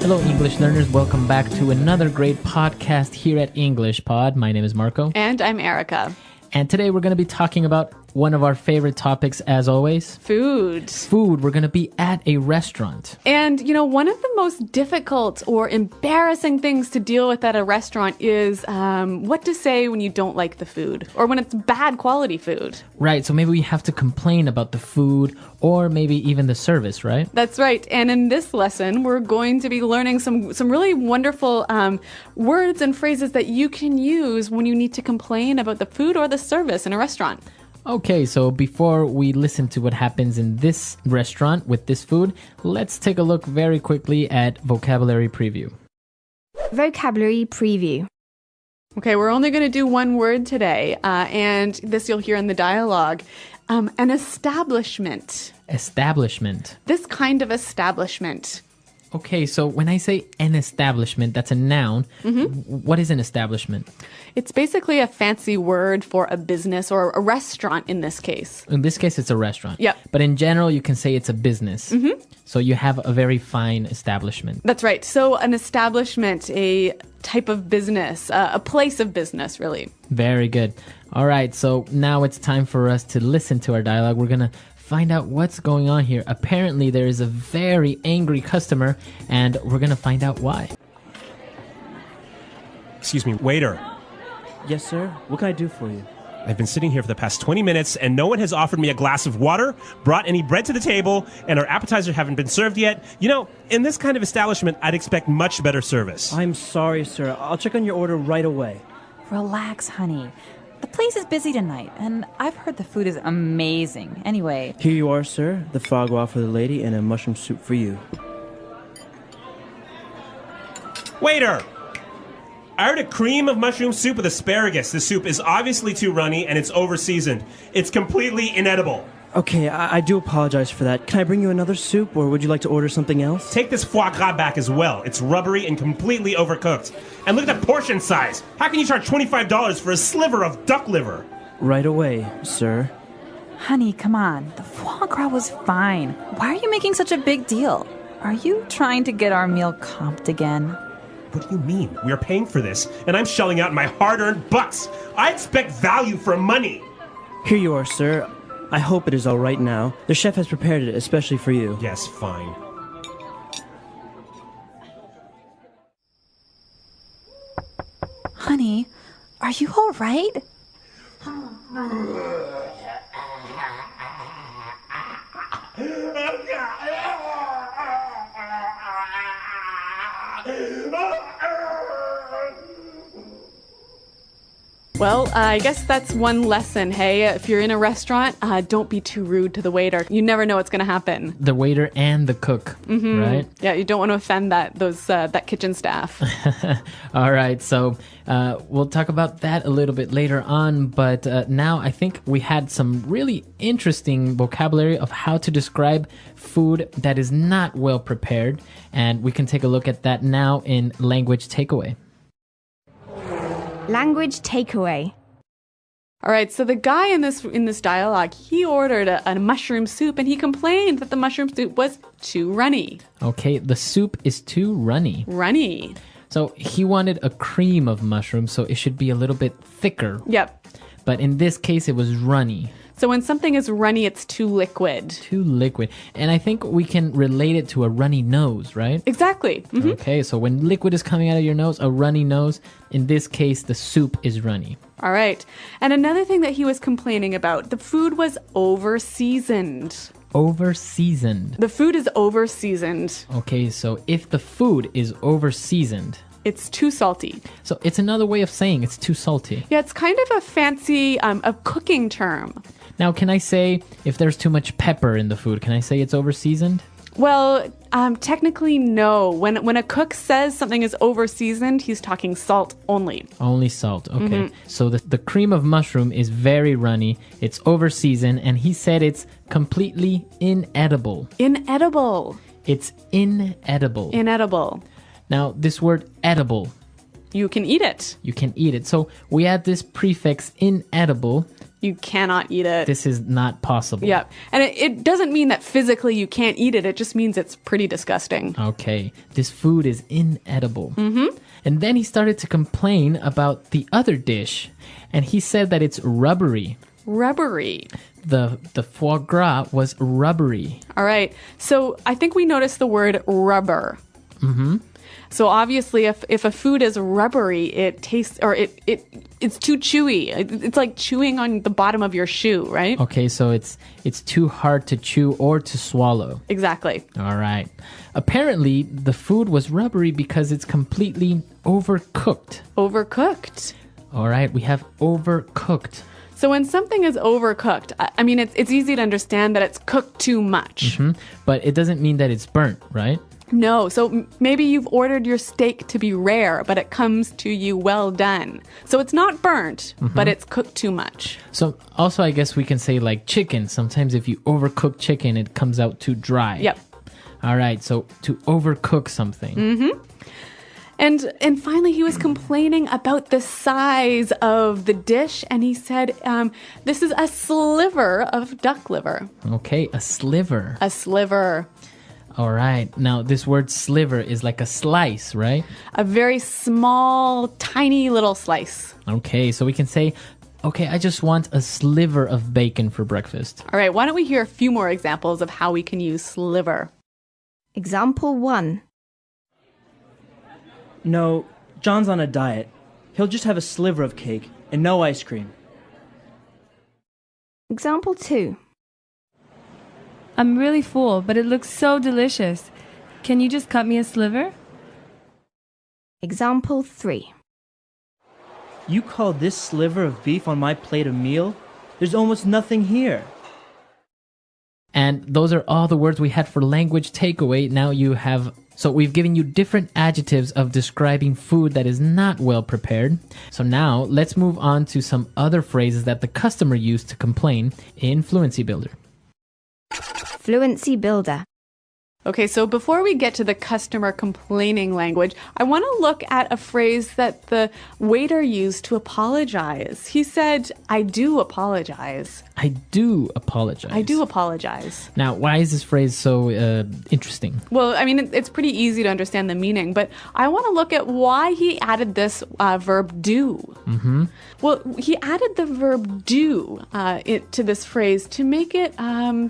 Hello, English learners. Welcome back to another great podcast here at English Pod. My name is Marco. And I'm Erica. And today we're going to be talking about one of our favorite topics, as always. Food. Food. We're going to be at a restaurant. And, one of the most difficult or embarrassing things to deal with at a restaurant is what to say when you don't like the food or when it's bad quality food. Right. So maybe we have to complain about the food or maybe even the service, right? That's right. And in this lesson, we're going to be learning some really wonderful words and phrases that you can use when you need to complain about the food or the service in a restaurant. Okay, so before we listen to what happens in this restaurant with this food, let's take a look very quickly at vocabulary preview. Vocabulary preview. Okay, we're only going to do one word today, and this you'll hear in the dialogue. An establishment. Establishment. This kind of establishment. Okay, so when I say an establishment, that's a noun. What is an establishment? It's basically a fancy word for a business or a restaurant in this case. In this case, it's a restaurant. Yep. But in general, you can say it's a business. So you have a very fine establishment. That's right. So an establishment, a type of business, a place of business, really. Very good. All right, so now it's time for us to listen to our dialogue. We're going to find out what's going on here. Apparently, there is a very angry customer, and we're going to find out why. Excuse me, waiter. Yes, sir. What can I do for you? I've been sitting here for the past 20 minutes, and no one has offered me a glass of water, brought any bread to the table, and our appetizers haven't been served yet. In this kind of establishment, I'd expect much better service. I'm sorry, sir. I'll check on your order right away. Relax, honey. The place is busy tonight, and I've heard the food is amazing. Anyway. Here you are, sir. The foie gras for the lady and a mushroom soup for you. Waiter! I ordered a cream of mushroom soup with asparagus. The soup is obviously too runny, and it's over-seasoned. It's completely inedible. Okay, I do apologize for that. Can I bring you another soup, or would you like to order something else? Take this foie gras back as well. It's rubbery and completely overcooked. And look at the portion size. How can you charge $25 for a sliver of duck liver? Right away, sir. Honey, come on. The foie gras was fine. Why are you making such a big deal? Are you trying to get our meal comped again? What do you mean? We are paying for this, and I'm shelling out my hard-earned bucks. I expect value for money. Here you are, sir. I hope it is all right now. The chef has prepared it especially for you. Yes, fine. Honey, are you all right? Well, I guess that's one lesson, hey? If you're in a restaurant, don't be too rude to the waiter. You never know what's going to happen. The waiter and the cook, right? Yeah, you don't want to offend that kitchen staff. All right, so we'll talk about that a little bit later on, but now I think we had some really interesting vocabulary of how to describe food that is not well prepared, and we can take a look at that now in Language Takeaway. Language takeaway. All right, so the guy in this dialogue, he ordered a mushroom soup, and he complained that the mushroom soup was too runny. Okay, the soup is too runny. Runny. So he wanted a cream of mushroom, so it should be a little bit thicker. Yep. But in this case, it was runny. So when something is runny, it's too liquid. Too liquid. And I think we can relate it to a runny nose, right? Exactly. Mm-hmm. Okay, so when liquid is coming out of your nose, a runny nose, in this case, the soup is runny. All right. And another thing that he was complaining about, the food was over-seasoned. Over-seasoned. The food is over-seasoned. Okay, so if the food is over-seasoned, it's too salty. So it's another way of saying it's too salty. Yeah, it's kind of a fancy a cooking term. Now, can I say if there's too much pepper in the food, can I say it's over-seasoned? Well, technically, no. When a cook says something is over-seasoned, he's talking salt only. Only salt, okay. So the cream of mushroom is very runny, it's over-seasoned, and he said it's completely inedible. Inedible. It's inedible. Inedible. Now, this word edible. You can eat it. You can eat it. So we add this prefix inedible You cannot eat it. This is not possible. Yeah. And it doesn't mean that physically you can't eat it. It just means it's pretty disgusting. Okay. This food is inedible. And then he started to complain about the other dish. And he said that it's rubbery. Rubbery. The foie gras was rubbery. All right. So I think we noticed the word rubber. So obviously, if a food is rubbery, it tastes, or it's too chewy. It's like chewing on the bottom of your shoe, right? Okay, so it's too hard to chew or to swallow. Exactly. All right. Apparently, the food was rubbery because it's completely overcooked. Overcooked. All right, we have overcooked. So when something is overcooked, I mean, it's easy to understand that it's cooked too much. But it doesn't mean that it's burnt, right? No, so maybe you've ordered your steak to be rare, but it comes to you well done. So it's not burnt, but it's cooked too much. So also, I guess we can say like chicken. Sometimes if you overcook chicken, it comes out too dry. Yep. All right, so to overcook something. And finally, he was complaining about the size of the dish, and he said, this is a sliver of duck liver. Okay, a sliver. A sliver. All right. Now, this word sliver is like a slice, right? A very small, tiny little slice. Okay, so we can say, okay, I just want a sliver of bacon for breakfast. All right, why don't we hear a few more examples of how we can use sliver? Example 1. No, John's on a diet. He'll just have a sliver of cake and no ice cream. Example 2. I'm really full, but it looks so delicious. Can you just cut me a sliver? Example 3. You call this sliver of beef on my plate a meal? There's almost nothing here. And those are all the words we had for language takeaway. Now you have... So we've given you different adjectives of describing food that is not well prepared. So now let's move on to some other phrases that the customer used to complain in Fluency Builder. Fluency Builder. Okay, so before we get to the customer complaining language, I want to look at a phrase that the waiter used to apologize. He said, I do apologize. I do apologize. I do apologize. Now, why is this phrase so interesting? Well, I mean, it's pretty easy to understand the meaning, but I want to look at why he added this verb do. Well, he added the verb do to this phrase to make it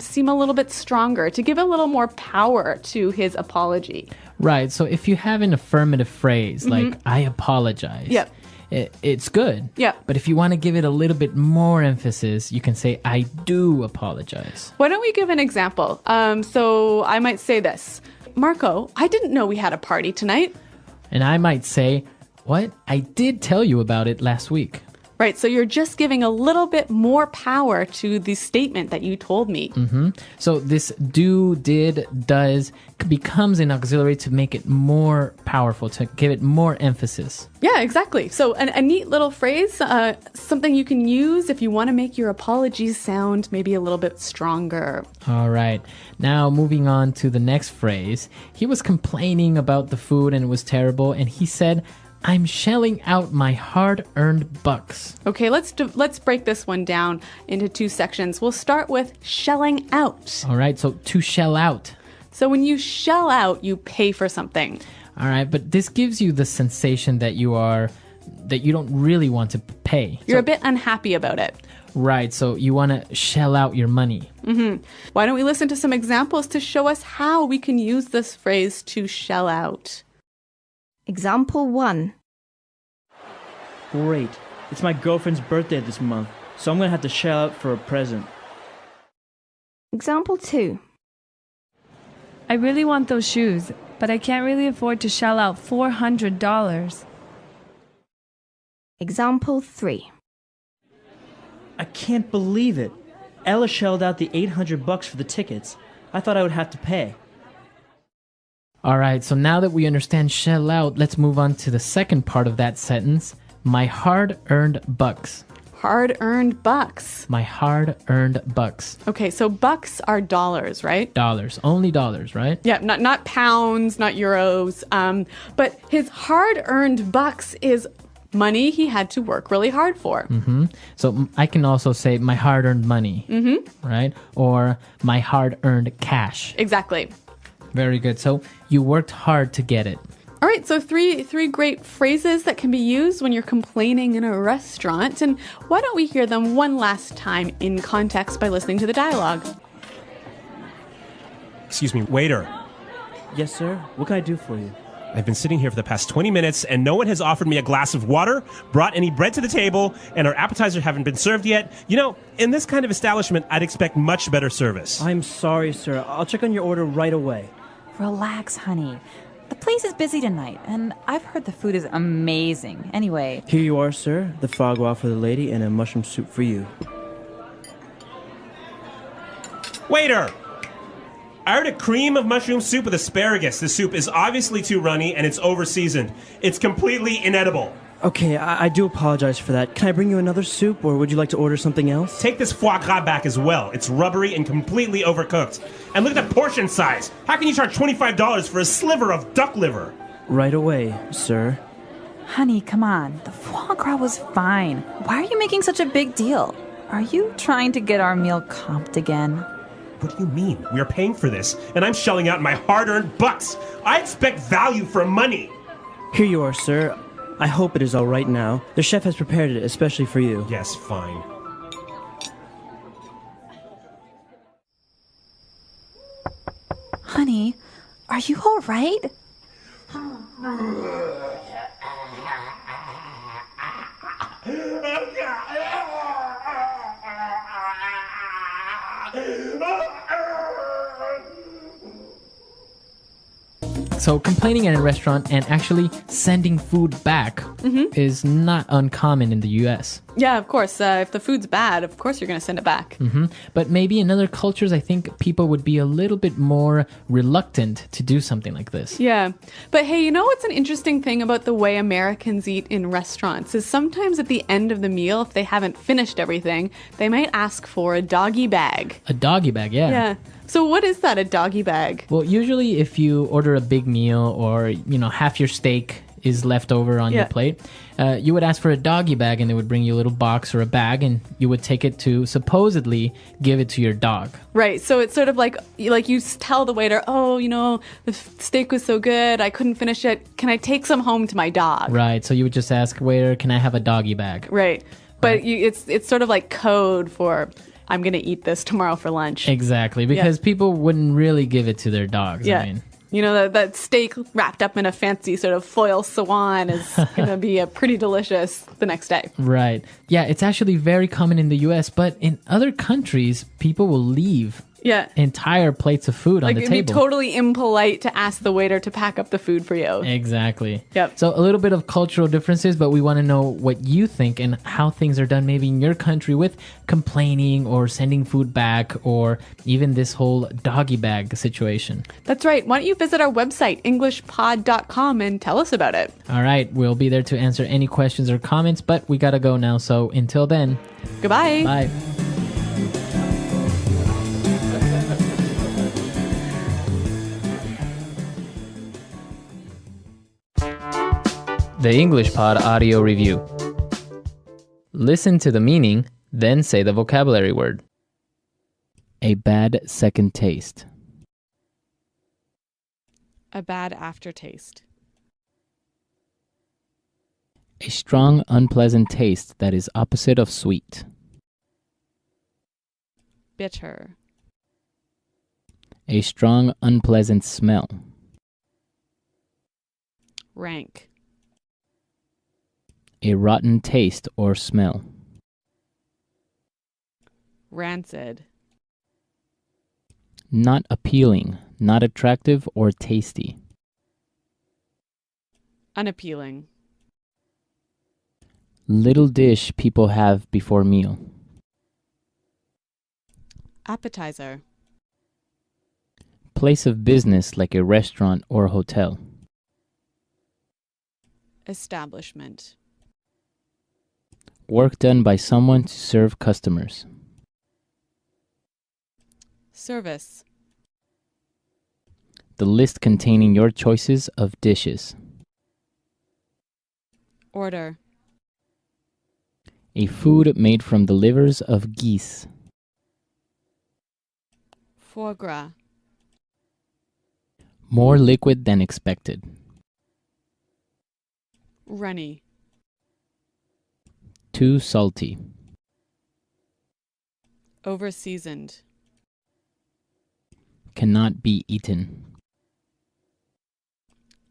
seem a little bit stronger, to give a little more power to his apology. Right, so if you have an affirmative phrase like, I apologize. Yep. It's good. Yeah. But if you want to give it a little bit more emphasis, you can say, I do apologize. Why don't we give an example? So I might say this. Marco, I didn't know we had a party tonight. And I might say, what? I did tell you about it last week. Right, so you're just giving a little bit more power to the statement that you told me. So this do, did, does becomes an auxiliary to make it more powerful, to give it more emphasis. Yeah, exactly. So a neat little phrase, something you can use if you want to make your apologies sound maybe a little bit stronger. All right. Now, moving on to the next phrase. He was complaining about the food and it was terrible, and he said, I'm shelling out my hard-earned bucks. Okay, let's break this one down into two sections. We'll start with shelling out. All right, so to shell out. So when you shell out, you pay for something. All right, but this gives you the sensation that you don't really want to pay. You're a bit unhappy about it. Right, so you want to shell out your money. Why don't we listen to some examples to show us how we can use this phrase to shell out? Example 1. Great. It's my girlfriend's birthday this month, so I'm going to have to shell out for a present. Example 2. I really want those shoes, but I can't really afford to shell out $400. Example 3. I can't believe it. Ella shelled out the $800 for the tickets. I thought I would have to pay. All right, so now that we understand shell out, let's move on to the second part of that sentence. My hard-earned bucks. Hard-earned bucks. My hard-earned bucks. Okay, so bucks are dollars, right? Dollars. Only dollars, right? Yeah, not pounds, not euros. But his hard-earned bucks is Money he had to work really hard for. So I can also say my hard-earned money, right? Or my hard-earned cash. Exactly. Very good. So you worked hard to get it. All right, so three great phrases that can be used when you're complaining in a restaurant. And why don't we hear them one last time in context by listening to the dialogue? Excuse me, waiter. Yes, sir. What can I do for you? I've been sitting here for the past 20 minutes and no one has offered me a glass of water, brought any bread to the table, and our appetizers haven't been served yet. You know, in this kind of establishment, I'd expect much better service. I'm sorry, sir. I'll check on your order right away. Relax, honey. The place is busy tonight, and I've heard the food is amazing. Anyway, Here you are, sir. The foie gras for the lady and a mushroom soup for you. Waiter! I ordered a cream of mushroom soup with asparagus. The soup is obviously too runny and it's over-seasoned. It's completely inedible. Okay, I do apologize for that. Can I bring you another soup, or would you like to order something else? Take this foie gras back as well. It's rubbery and completely overcooked. And look at the portion size. How can you charge $25 for a sliver of duck liver? Right away, sir. honey, come on. The foie gras was fine. Why are you making such a big deal? Are you trying to get our meal comped again? What do you mean? We are paying for this, and I'm shelling out my hard-earned bucks. I expect value for money. Here you are, sir. I hope it is all right now. The chef has prepared it especially for you. Yes, fine. Honey, are you all right? So complaining at a restaurant and actually sending food back is not uncommon in the US. Yeah, of course. If the food's bad, of course you're going to send it back. But maybe in other cultures, I think people would be a little bit more reluctant to do something like this. Yeah. But hey, you know what's an interesting thing about the way Americans eat in restaurants is sometimes at the end of the meal, if they haven't finished everything, they might ask for a doggy bag. A doggy bag, yeah. Yeah. So what is that, a doggy bag? Well, usually if you order a big meal or, half your steak is left over on your plate, you would ask for a doggy bag and they would bring you a little box or a bag and you would take it to supposedly give it to your dog. Right. So it's sort of like you tell the waiter, the steak was so good, I couldn't finish it. Can I take some home to my dog? Right. So you would just ask, waiter, can I have a doggy bag? Right. But it's sort of like code for, I'm going to eat this tomorrow for lunch. Exactly. Because people wouldn't really give it to their dogs. Yeah. I mean, that steak wrapped up in a fancy sort of foil swan is going to be pretty delicious the next day. right. Yeah, it's actually very common in the US, but in other countries, people will leave Yeah. entire plates of food on the It'd table. be totally impolite to ask the waiter to pack up the food for you. Exactly. Yep. So a little bit of cultural differences, but we want to know what you think and how things are done maybe in your country with complaining or sending food back or even this whole doggy bag situation. That's right. Why don't you visit our website, englishpod.com, and tell us about it. All right. We'll be there to answer any questions or comments, but we got to go now. So until then, Goodbye. bye. The English Pod Audio Review. Listen to the meaning, then say the vocabulary word. A bad second taste. A bad aftertaste. A strong, unpleasant taste that is opposite of sweet. Bitter. A strong, unpleasant smell. Rank. A rotten taste or smell. Rancid. Not appealing, not attractive or tasty. Unappealing. Little dish people have before meal. Appetizer. Place of business like a restaurant or hotel. Establishment. Work done by someone to serve customers. Service. The list containing your choices of dishes. Order. A food made from the livers of geese. Foie gras. More liquid than expected. Runny. Too salty. Over-seasoned. Cannot be eaten.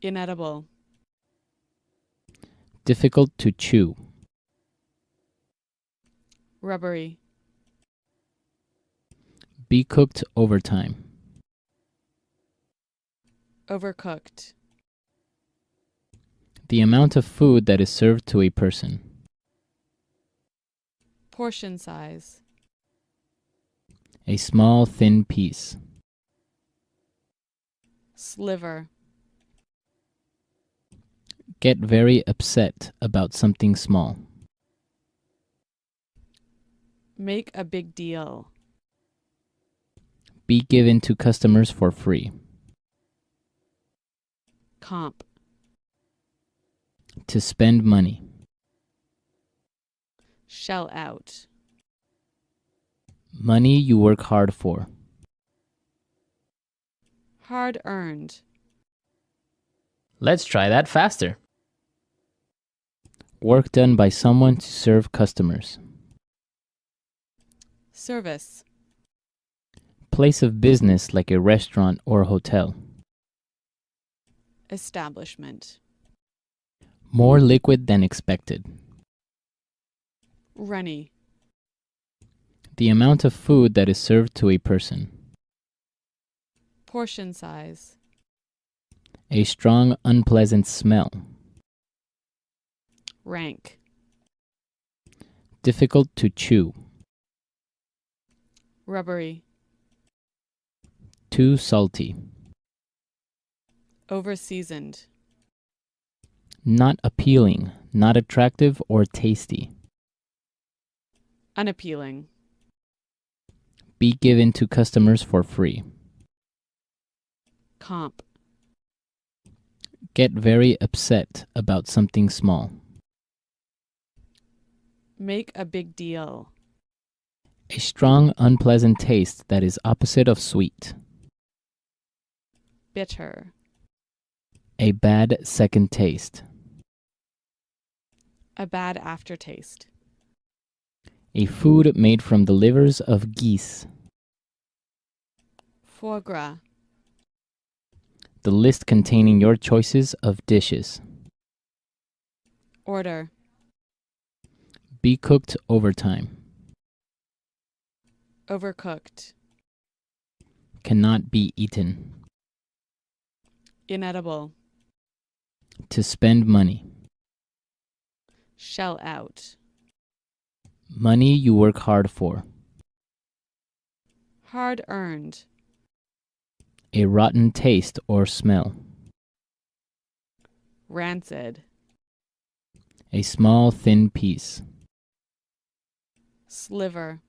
Inedible. Difficult to chew. Rubbery. Be cooked over time. Overcooked. The amount of food that is served to a person. Portion size. A small, thin piece. Sliver. Get very upset about something small. Make a big deal. Be given to customers for free. Comp. To spend money. Shell out. Money you work hard for. Hard earned. Let's try that faster. Work done by someone to serve customers. Service. Place of business like a restaurant or hotel. Establishment. More liquid than expected. Runny. The amount of food that is served to a person. Portion size. A strong, unpleasant smell. Rank. Difficult to chew. Rubbery. Too salty. Over-seasoned. Not appealing, not attractive or tasty. Unappealing. Be given to customers for free. Comp. Get very upset about something small. Make a big deal. A strong, unpleasant taste that is opposite of sweet. Bitter. A bad second taste. A bad aftertaste. A food made from the livers of geese. Foie gras. The list containing your choices of dishes. Order. Be cooked over time. Overcooked. Cannot be eaten. Inedible. To spend money. Shell out. Money you work hard for. Hard earned. A rotten taste or smell. Rancid. A small, thin piece. Sliver.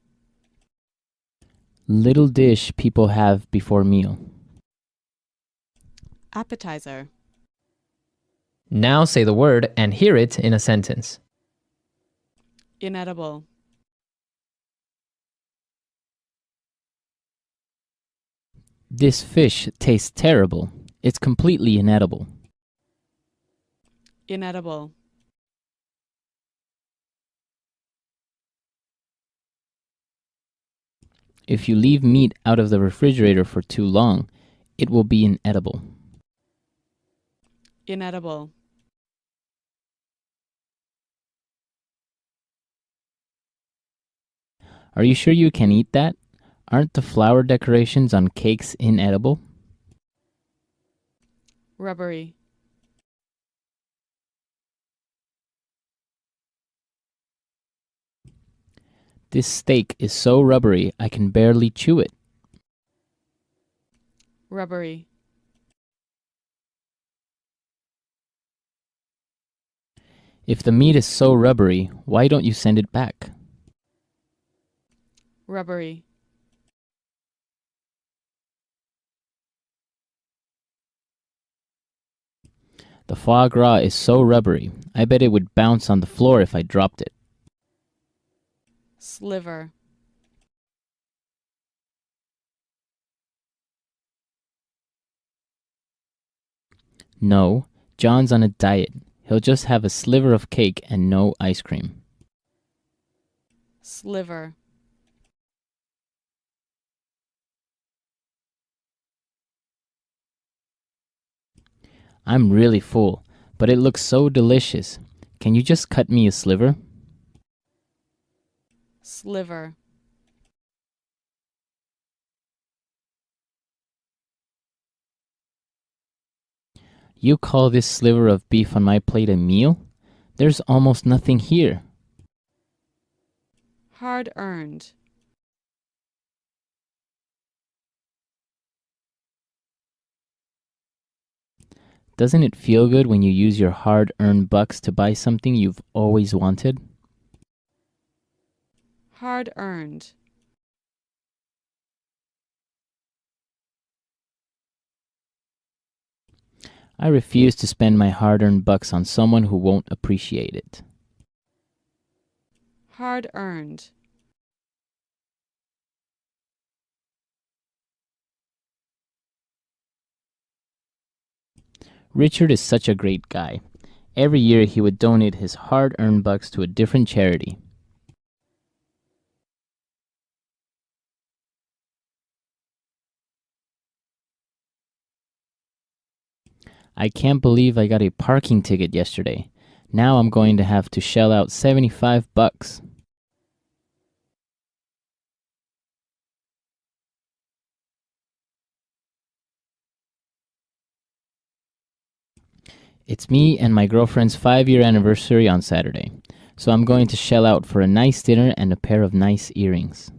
Little dish people have before meal. Appetizer. Now say the word and hear it in a sentence. Inedible. This fish tastes terrible. It's completely inedible. Inedible. If you leave meat out of the refrigerator for too long, it will be inedible. Inedible. Are you sure you can eat that? Aren't the flower decorations on cakes inedible? Rubbery. This steak is so rubbery I can barely chew it. Rubbery. If the meat is so rubbery, why don't you send it back? Rubbery. The foie gras is so rubbery, I bet it would bounce on the floor if I dropped it. Sliver. No, John's on a diet. He'll just have a sliver of cake and no ice cream. Sliver. I'm really full, but it looks so delicious. Can you just cut me a sliver? Sliver. You call this sliver of beef on my plate a meal? There's almost nothing here. Hard-earned. Doesn't it feel good when you use your hard-earned bucks to buy something you've always wanted? Hard-earned. I refuse to spend my hard-earned bucks on someone who won't appreciate it. Hard-earned. Richard is such a great guy. Every year he would donate his hard-earned bucks to a different charity. I can't believe I got a parking ticket yesterday. Now I'm going to have to shell out 75 bucks. It's me and my girlfriend's 5-year anniversary on Saturday, so I'm going to shell out for a nice dinner and a pair of nice earrings.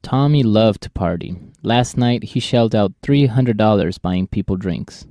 Tommy loved to party. Last night he shelled out $300 buying people drinks.